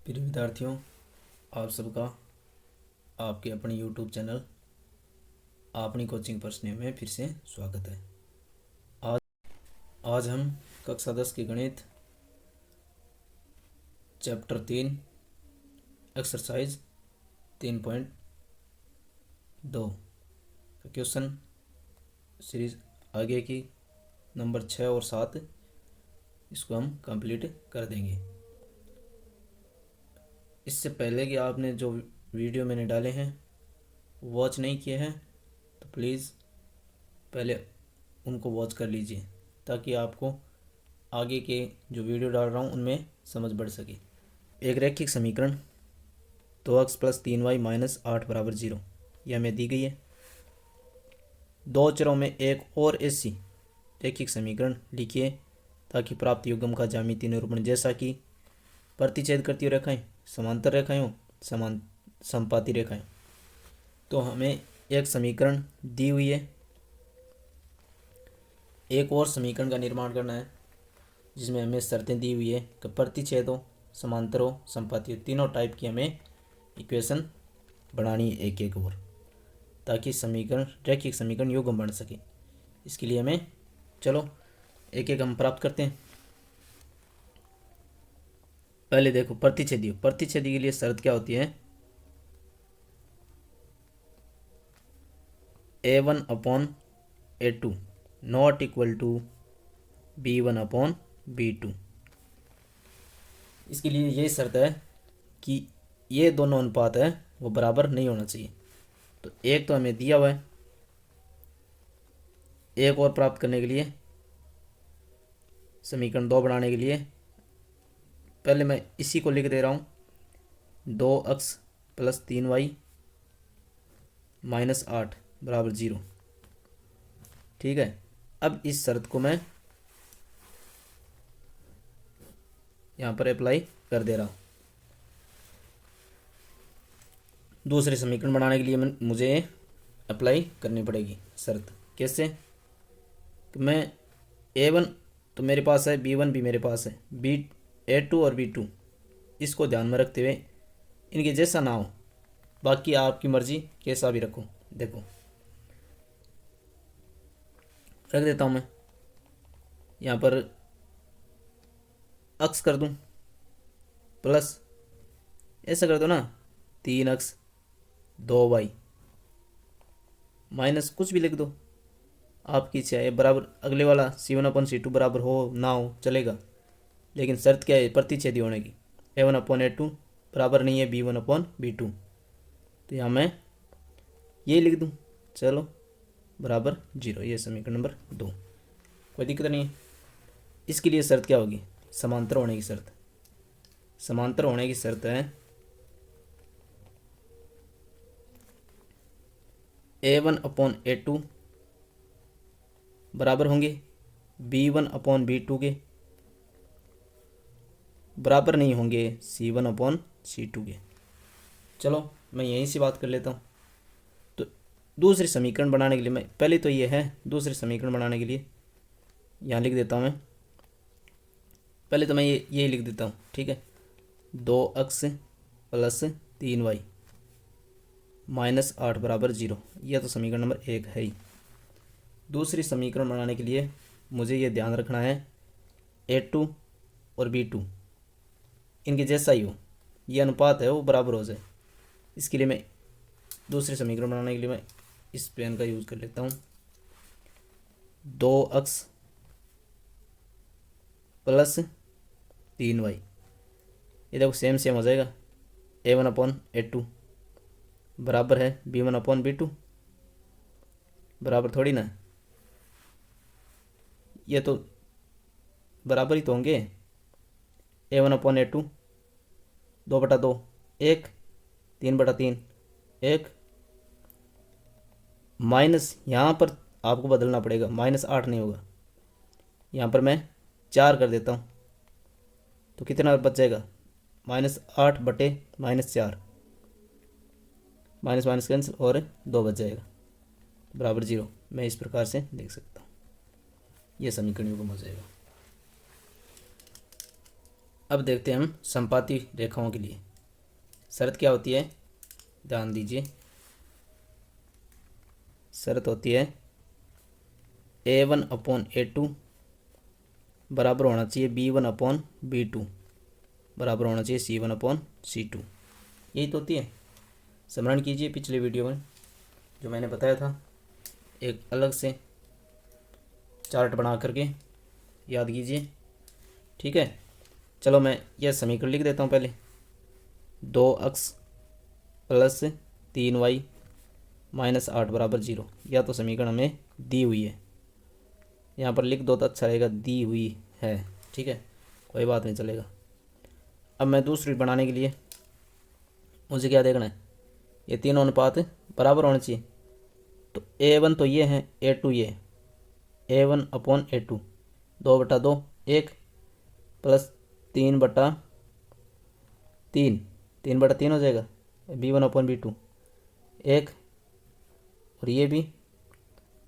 प्रिय विद्यार्थियों, आप सबका आपके अपने YouTube चैनल अपनी कोचिंग प्रश्न में फिर से स्वागत है। आज आज हम कक्षा 10 की गणित चैप्टर 3 एक्सरसाइज 3.2 का क्वेश्चन सीरीज आगे की नंबर 6 और 7 इसको हम कंप्लीट कर देंगे। इससे पहले कि आपने जो वीडियो मैंने डाले हैं वॉच नहीं किए हैं तो प्लीज़ पहले उनको वॉच कर लीजिए ताकि आपको आगे के जो वीडियो डाल रहा हूँ उनमें समझ बढ़ सके। एक रैखिक समीकरण 2x + 3y - 8 = 0 यह हमें दी गई है। दो चरों में एक और ऐसी रैखिक समीकरण लिखिए ताकि प्राप्त युग्म का ज्यामितीय निरूपण जैसा कि प्रतिच्छेद करती हुई रेखाएं, समांतर रेखाएं हो, समान समपाती रेखाएं। तो हमें एक समीकरण दी हुई है, एक और समीकरण का निर्माण करना है जिसमें हमें शर्तें दी हुई है कि प्रतिच्छेद हो, समांतर हो, समपाती हो, तीनों टाइप की हमें इक्वेशन बनानी है एक एक और, ताकि समीकरण रैखिक समीकरण युग्म बन सके। इसके लिए हमें चलो एक एक हम प्राप्त करते हैं। पहले देखो प्रतिच्छेदी के लिए शर्त क्या होती है, a1/a2 not equal to b1/b2। इसके लिए ये शर्त है कि ये दोनों अनुपात है वो बराबर नहीं होना चाहिए। तो एक तो हमें दिया हुआ है, एक और प्राप्त करने के लिए समीकरण 2 बनाने के लिए पहले मैं इसी को लिख दे रहा हूँ, 2x + 3y - 8 = 0। ठीक है, अब इस शर्त को मैं यहाँ पर अप्लाई कर दे रहा हूँ। दूसरे समीकरण बनाने के लिए मुझे अप्लाई करनी पड़ेगी शर्त। कैसे कि मैं a1 तो मेरे पास है, b1 भी मेरे पास है, a2 और b2 इसको ध्यान में रखते हुए इनके जैसा ना हो, बाकी आपकी मर्जी कैसा भी रखो। देखो रख देता हूँ मैं यहाँ पर x कर दूँ प्लस ऐसा कर दो ना 3x 2y माइनस कुछ भी लिख दो, आपकी इच्छा है। बराबर अगले वाला c1/c2 बराबर हो ना हो चलेगा, लेकिन शर्त क्या है प्रतिच्छेदी होने की। a1/a2 बराबर नहीं है b1/b2, तो यहाँ मैं ये लिख दूँ, चलो बराबर 0। ये समीकरण नंबर 2, कोई दिक्कत नहीं है। इसके लिए शर्त क्या होगी, समांतर होने की शर्त। समांतर होने की शर्त है a1/a2 बराबर होंगे b1/b2 के, बराबर नहीं होंगे c1/c2 के। चलो मैं यहीं से बात कर लेता हूँ। तो दूसरे समीकरण बनाने के लिए मैं पहले तो ये है, दूसरे समीकरण बनाने के लिए यहाँ लिख देता हूँ मैं। पहले तो मैं ये लिख देता हूँ, ठीक है। 2x + 3y - 8 = 0, यह तो समीकरण नंबर 1 है ही। दूसरी समीकरण बनाने के लिए मुझे ये ध्यान रखना है a2 और b2 इनके जैसा ही हो, ये अनुपात है वो बराबर हो जाए। इसके लिए मैं दूसरे समीकरण बनाने के लिए मैं इस पेन का यूज़ कर लेता हूँ। 2x + 3y, ये देखो सेम हो जाएगा। a1/a2 बराबर है b1/b2, बराबर थोड़ी ना, ये तो बराबर ही तो होंगे। a1/a2 2/2 1, 3/3 1, माइनस यहाँ पर आपको बदलना पड़ेगा, -8 नहीं होगा, यहाँ पर मैं 4 कर देता हूँ तो कितना बच जाएगा, -8/-4, माइनस माइनस कैंसिल और 2 बच जाएगा बराबर 0। मैं इस प्रकार से लिख सकता हूँ, यह समीकरण युग्म हो जाएगा। अब देखते हैं हम समपाती रेखाओं के लिए शर्त क्या होती है, ध्यान दीजिए। शर्त होती है A1/A2 बराबर होना चाहिए B1/B2 बराबर होना चाहिए C1/C2। यही तो होती है। स्मरण कीजिए पिछले वीडियो में जो मैंने बताया था, एक अलग से चार्ट बना करके याद कीजिए, ठीक है। चलो मैं यह समीकरण लिख देता हूँ पहले। 2x + 3y - 8 बराबर 0। या तो समीकरण हमें दी हुई है, यहाँ पर लिख दो तो अच्छा रहेगा, दी हुई है, ठीक है, कोई बात नहीं, चलेगा। अब मैं दूसरी बनाने के लिए मुझे क्या देखना है, ये तीनों अनुपात बराबर होने चाहिए। तो A1 तो ये है, A2 ये, A1/A2 2/2 1 + 3/3 3/3 हो जाएगा, B1/B2 1, और ये भी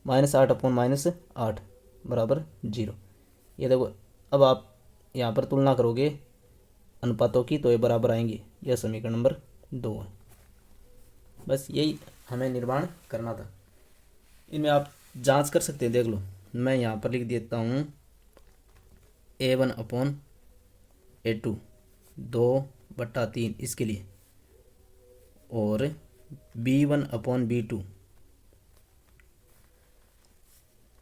-8/-8 बराबर 0। ये देखो, अब आप यहाँ पर तुलना करोगे अनुपातों की तो ये बराबर आएंगे। यह समीकरण नंबर 2 है। बस यही हमें निर्माण करना था। इनमें आप जांच कर सकते हैं, देख लो। मैं यहाँ पर लिख देता हूँ A1/A2 2/3 इसके लिए, और B1/B2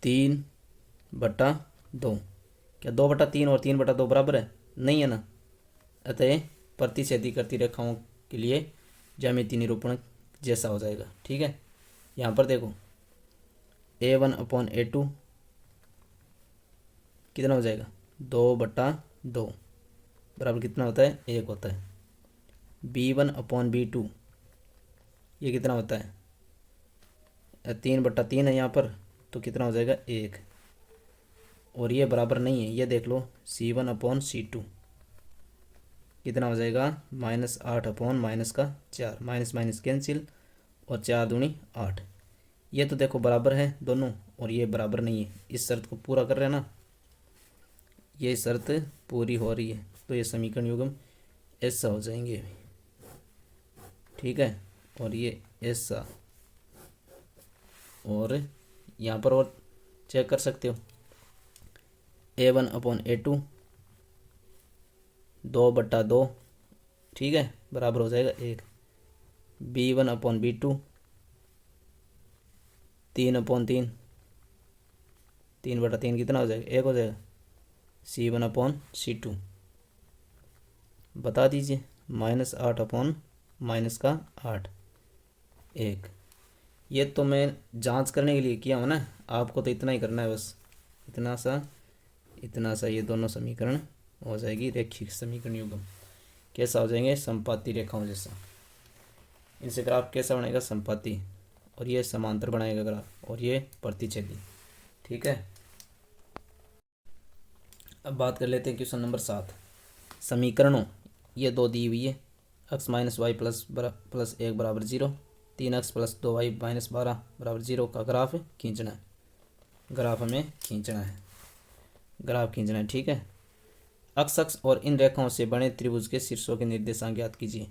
3/2। क्या 2/3 और 3/2 बराबर है? नहीं है ना। अतः प्रतिच्छेदी करती रेखाओं के लिए ज्यामितीय निरूपण जैसा हो जाएगा, ठीक है। यहाँ पर देखो A1/A2 कितना हो जाएगा, 2/2 बराबर कितना होता है, 1 होता है। B1/B2 ये कितना होता है, 3/3 है यहाँ पर, तो कितना हो जाएगा, 1। और ये बराबर नहीं है, ये देख लो C1/C2 कितना हो जाएगा, -8/-4, माइनस माइनस कैंसिल, और 4 दूनी 8। ये तो देखो बराबर है दोनों, और ये बराबर नहीं है। इस शर्त को पूरा कर रहे हैं ना, ये शर्त पूरी हो रही है, तो ये समीकरण युग्म ऐसा हो जाएंगे, ठीक है। और ये ऐसा, और यहाँ पर और चेक कर सकते हो, A1/A2 2/2, ठीक है, बराबर हो जाएगा 1। B1/B2 3/3, 3/3 कितना हो जाएगा, 1 हो जाएगा। C1/C2 बता दीजिए, -8/-8 1। ये तो मैं जांच करने के लिए किया हूँ ना, आपको तो इतना ही करना है बस, इतना सा ये दोनों समीकरण हो जाएगी रेखिक समीकरण युग्म। कैसा हो जाएंगे, समपाती रेखाओं जैसा। इनसे ग्राफ कैसा बनेगा, समपाती, और ये समांतर बनाएगा ग्राफ, और ये प्रतिच्छेदी, ठीक है। अब बात कर लेते हैं क्वेश्चन नंबर 7। समीकरणों, ये दो दी हुई है, x - y + 1 बराबर 0, 3x + 2y - 12 बराबर 0 का ग्राफ खींचना है। ग्राफ हमें खींचना है, ग्राफ खींचना है, ठीक है। अक्ष और इन रेखाओं से बने त्रिभुज के शीर्षों के निर्देशांक ज्ञात कीजिए।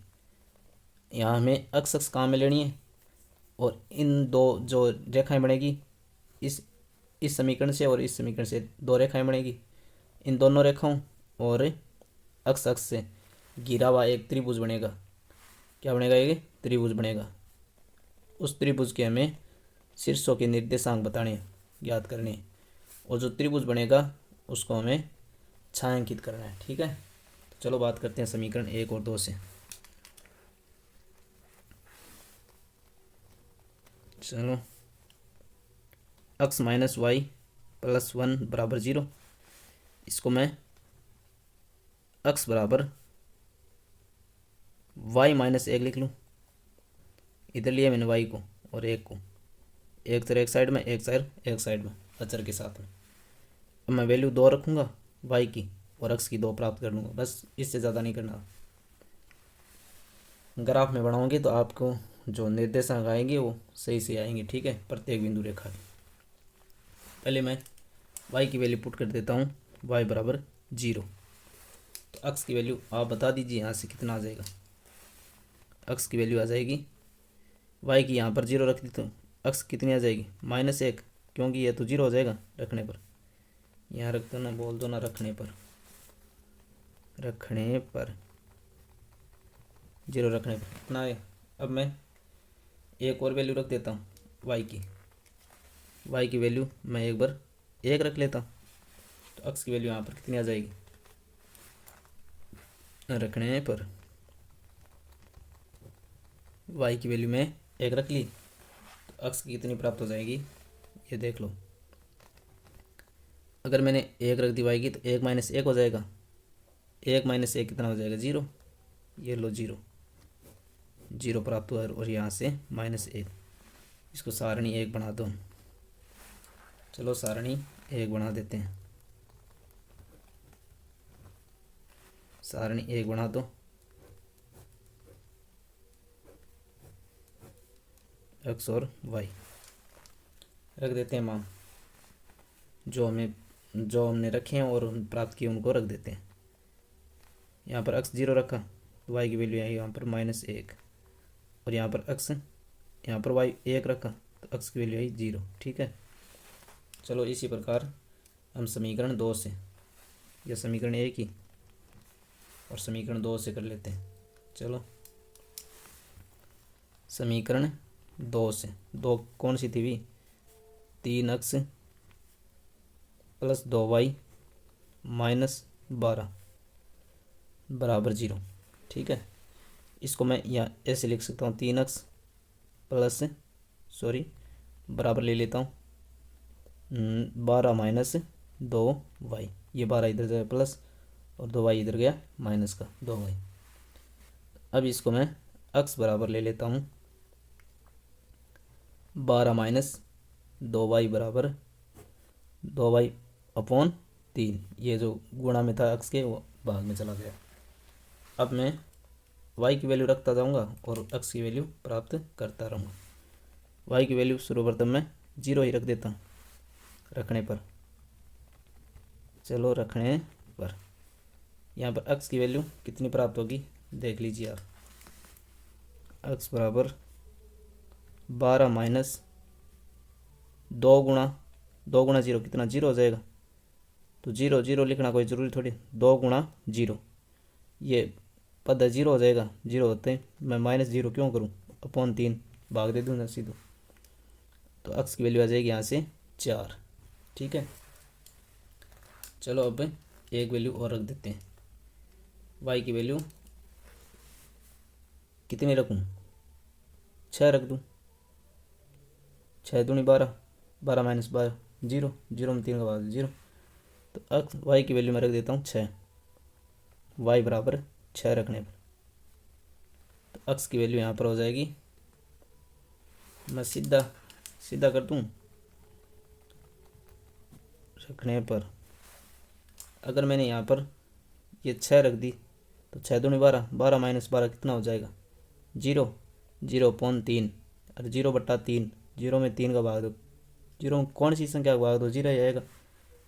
यहाँ हमें अक्ष कहाँ में लेनी है, और इन दो जो रेखाएं बनेगी, इस समीकरण से और इस समीकरण से दो रेखाएं बनेगी। इन दोनों रेखाओं और अक्ष से घिरा हुआ एक त्रिभुज बनेगा। क्या बनेगा, ये त्रिभुज बनेगा। उस त्रिभुज के हमें शीर्षों के निर्देशांक बताने, ज्ञात करने, और जो त्रिभुज बनेगा उसको हमें छायांकित करना है, ठीक है। तो चलो बात करते हैं समीकरण 1 और 2 से। चलो, x - y + 1 बराबर 0, इसको मैं x बराबर y - 1 लिख लूँ। इधर लिया मैंने y को और 1 को, एक तरह एक साइड में, एक साइड में अचर के साथ में। अब मैं वैल्यू 2 रखूँगा y की, और x की 2 प्राप्त कर लूँगा, बस, इससे ज़्यादा नहीं करना। ग्राफ में बढ़ाओगे तो आपको जो निर्देशांक आएंगे वो सही से आएंगे, ठीक है, प्रत्येक बिंदु रेखा के। पहले मैं y की वैल्यू पुट कर देता हूँ, y बराबर 0। तो अक्स की वैल्यू आप बता दीजिए यहाँ से कितना आ जाएगा। अक्स की वैल्यू आ जाएगी, वाई की यहाँ पर जीरो रख दी तो अक्स कितनी आ जाएगी -1, क्योंकि ये तो जीरो हो जाएगा रखने पर। यहाँ रख दो ना, बोल दो ना रखने पर, रखने पर जीरो रखने पर कितना है। अब मैं एक और वैल्यू रख देता हूँ वाई की वैल्यू मैं एक बार 1 रख लेता हूँ। तो अक्स की वैल्यू यहाँ पर कितनी आ जाएगी रखने पर। वाई की वैल्यू में 1 रख ली तो अक्स की कितनी प्राप्त हो जाएगी, ये देख लो। अगर मैंने 1 रख दी वाई की तो 1 - 1 हो जाएगा। 1 - 1 कितना हो जाएगा 0। ये लो 0 प्राप्त हुआ और यहाँ से -1। इसको सारणी 1 बना दो। चलो सारणी 1 बना देते हैं। सारणी 1 बना दो। एक्स और वाई रख देते हैं मान, जो हमने रखे हैं और प्राप्त किए उनको रख देते हैं। यहाँ पर एक्स 0 रखा तो वाई की वैल्यू आई यहाँ पर -1, और यहाँ पर एक्स, यहाँ पर वाई 1 रखा तो एक्स की वैल्यू आई 0। ठीक है। चलो इसी प्रकार हम समीकरण 2 से, या समीकरण 1 ही और समीकरण 2 से कर लेते हैं। चलो समीकरण 2 से, 2 कौन सी थी भी, 3x + 2y - 12 बराबर 0। ठीक है। इसको मैं यहाँ ऐसे लिख सकता हूँ, 3x प्लस, सॉरी बराबर ले लेता हूँ 12 - 2y। ये 12 इधर जाएगा प्लस और 2y इधर गया माइनस का 2y। अब इसको मैं x बराबर ले लेता हूँ 12 - 2y बराबर 2y/3। ये जो गुणा में था x के वो भाग में चला गया। अब मैं y की वैल्यू रखता जाऊंगा और x की वैल्यू प्राप्त करता रहूँगा। y की वैल्यू सर्वप्रथम मैं 0 ही रख देता हूँ रखने पर। चलो रखने पर यहाँ पर x की वैल्यू कितनी प्राप्त होगी देख लीजिए आप। x बराबर 12 - 2 गुणा 0 कितना 0 हो जाएगा। तो 0 0 लिखना कोई ज़रूरी थोड़ी, 2 गुणा 0, ये पद 0 हो जाएगा। 0 होते हैं मैं -0 क्यों करूँ, /3 भाग दे दूँ ना सीधो। तो x की वैल्यू आ जाएगी यहाँ से 4। ठीक है। चलो अब एक वैल्यू और रख देते हैं। y की वैल्यू कितनी रखूँ, 6 रख दूँ। 6 दूनी 12, 12 - 12 0, 0 में 3 का भाग 0। तो x y की वैल्यू मैं रख देता हूँ 6, y बराबर 6 रखने पर। तो x की वैल्यू यहाँ पर हो जाएगी, मैं सीधा कर दूँ रखने पर। अगर मैंने यहाँ पर ये 6 रख दी तो 6 दूनी 12, 12 - 12 कितना हो जाएगा 0, 0/3 और 0/3, 0 में 3 का भाग दो, 0 में कौन सी संख्या का भाग दो 0 ही आएगा।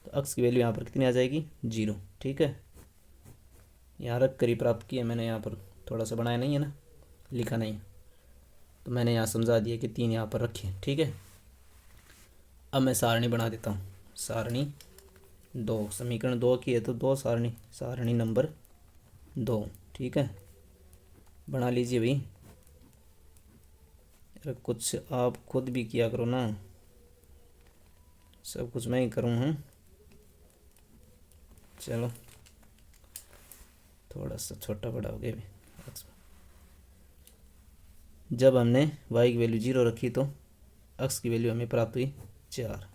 तो x की वैल्यू यहाँ पर कितनी आ जाएगी 0। ठीक है। यहाँ रख कर ही प्राप्त किया मैंने, यहाँ पर थोड़ा सा बनाया नहीं है ना, लिखा नहीं है, तो मैंने यहाँ समझा दिया कि 3 यहाँ पर रखे। ठीक है। अब मैं सारणी बना देता हूँ। सारणी 2, समीकरण 2 की है तो 2 सारणी नंबर 2। ठीक है। बना लीजिए भाई। अरे कुछ आप खुद भी किया करो ना, सब कुछ मैं ही करूँ हूँ। चलो थोड़ा सा छोटा बड़ा हो गया भी। जब हमने y की वैल्यू 0 रखी तो x की वैल्यू हमें प्राप्त हुई 4।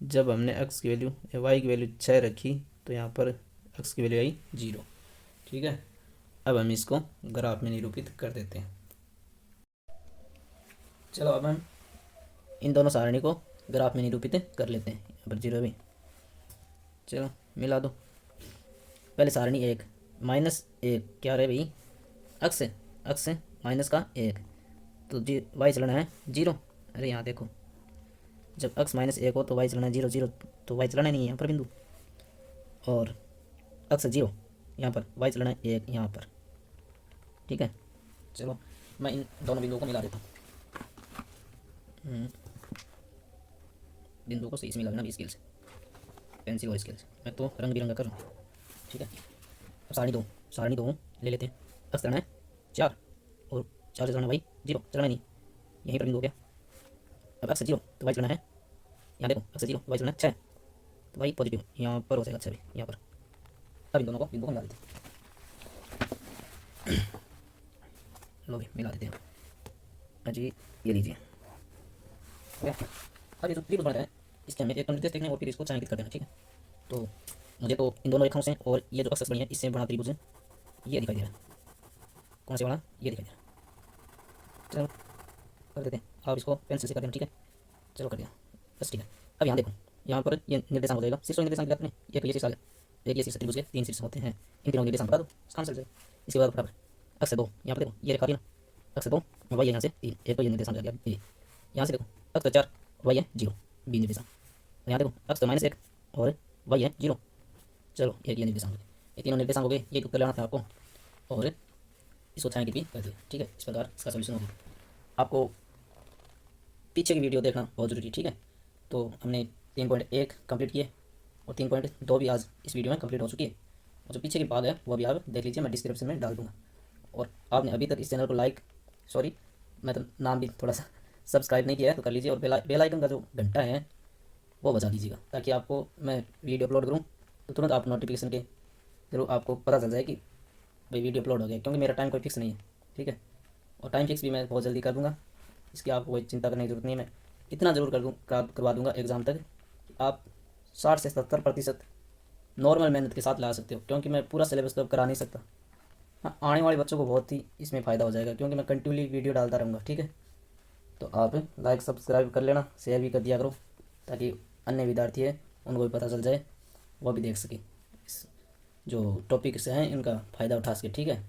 जब हमने x की वैल्यू y की वैल्यू 6 रखी तो यहाँ पर x की वैल्यू आई 0। ठीक है। अब हम इसको ग्राफ में निरूपित कर देते हैं। चलो अब हम इन दोनों सारणी को ग्राफ में निरूपित कर लेते हैं। यहाँ पर 0 भी, चलो मिला दो। पहले सारणी 1 -1 क्या रहे भाई, x से माइनस का 1, तो y चलना है 0। अरे यहाँ देखो, जब x -1 हो तो y चलना है 0 0, तो y चलना नहीं है यहाँ पर बिंदु। और अक्स 0 यहाँ पर, वाई चलाना है 1 यहाँ पर, ठीक है। चलो मैं इन दोनों बिंदुओं को मिला देता हूँ। बिंदुओं को सही से मिला देना 20 स्केल से, पेंसिल और स्केल से। मैं तो रंग बिरंगा कर रहा हूँ, ठीक है। अब सारणी दो ले लेते हैं। अक्स चलाना है 4 और 4 से चलाना भाई 0, चलाना नहीं, यहीं पर बिंदु हो गया। अब अक्स 0 तो वाई चलाना है, यहाँ देखो अक्स 0 वाई चलाना है 6, तो भाई पॉजिटिव यहाँ पर हो जाएगा 6 भी यहाँ पर। अब इन दोनों को बिंदु को मिला देते हैं। लो भी मिला देते हैं। जी ये लीजिए, ठीक है। अब ये जो त्रिभुज बनता है इसके हमें एक निर्देश देखना है और फिर इसको छायांकित कर देना, ठीक है। तो मुझे तो इन दोनों रेखाओं से और ये जो अक्ष बनी है इससे बना त्रिभुज है, ये दिखाई दे रहा है। कौन से बना, ये दिखाई दे रहा है। चलो कर देते हैं, आप इसको पेंसिल से कर देना, ठीक है। चलो कर दिया, बस ठीक है। अब यहाँ देखो, यहाँ पर ये निर्देशांक हो जाएगा, शीर्ष निर्देशांक दिखाते हैं, एक ये शीर्ष आ गया, एक ये शीर्ष त्रिभुज के 3 शीर्ष होते हैं, इन तीनों निर्देशांक बता दो, इसका आंसर जाएगा। इसके बाद बराबर अक्ष 2, यहाँ पर देखो ये रेखा थी ना, अक्ष 2 वाई यहाँ से 3, एक तो ये निर्देशांक आ गया, ये यहाँ से देखो अक्ष 4 वाई है 0 बी निर्देशांक, यहाँ देखो अक्ष -1 और वाई है 0। चलो एक ये निर्देशांक, ये तीनों निर्देशांक हो गए, ये उत्तर लेना था आपको और इसको छायांकित भी कर दिया, ठीक है। इस प्रकार इसका सोल्यूशन हो गया। आपको पीछे की वीडियो देखना बहुत ज़रूरी है, ठीक है। तो हमने 3.1 कंप्लीट किए और 3.2 भी आज इस वीडियो में कंप्लीट हो चुकी है, और जो पीछे की बात है वो भी आप देख लीजिए, मैं डिस्क्रिप्शन में डाल दूँगा। और आपने अभी तक इस चैनल को मैं तो नाम भी थोड़ा सा सब्सक्राइब नहीं किया है तो कर लीजिए, और बेल आइकन का जो घंटा है वो बजा दीजिएगा, ताकि आपको मैं वीडियो अपलोड करूँ तो तुरंत आप नोटिफिकेशन के जरूर आपको पता चल जाए कि भाई वीडियो अपलोड हो गया, क्योंकि मेरा टाइम कोई फिक्स नहीं है, ठीक है। और टाइम फिक्स भी मैं बहुत जल्दी कर दूँगा, इसकी आपको कोई चिंता करने की जरूरत नहीं है। मैं इतना ज़रूर करवा दूँगा एग्ज़ाम तक कि आप 60 से 70% नॉर्मल मेहनत के साथ ला सकते हो, क्योंकि मैं पूरा सिलेबस तो अब करा नहीं सकता। हाँ, आने वाले बच्चों को बहुत ही इसमें फ़ायदा हो जाएगा, क्योंकि मैं कंटिन्यूली वीडियो डालता रहूँगा, ठीक है। तो आप लाइक सब्सक्राइब कर लेना, शेयर भी कर दिया करो, ताकि अन्य विद्यार्थी है उनको भी पता चल जाए, वो भी देख सके, इस जो टॉपिक्स हैं इनका फ़ायदा उठा सके, ठीक है।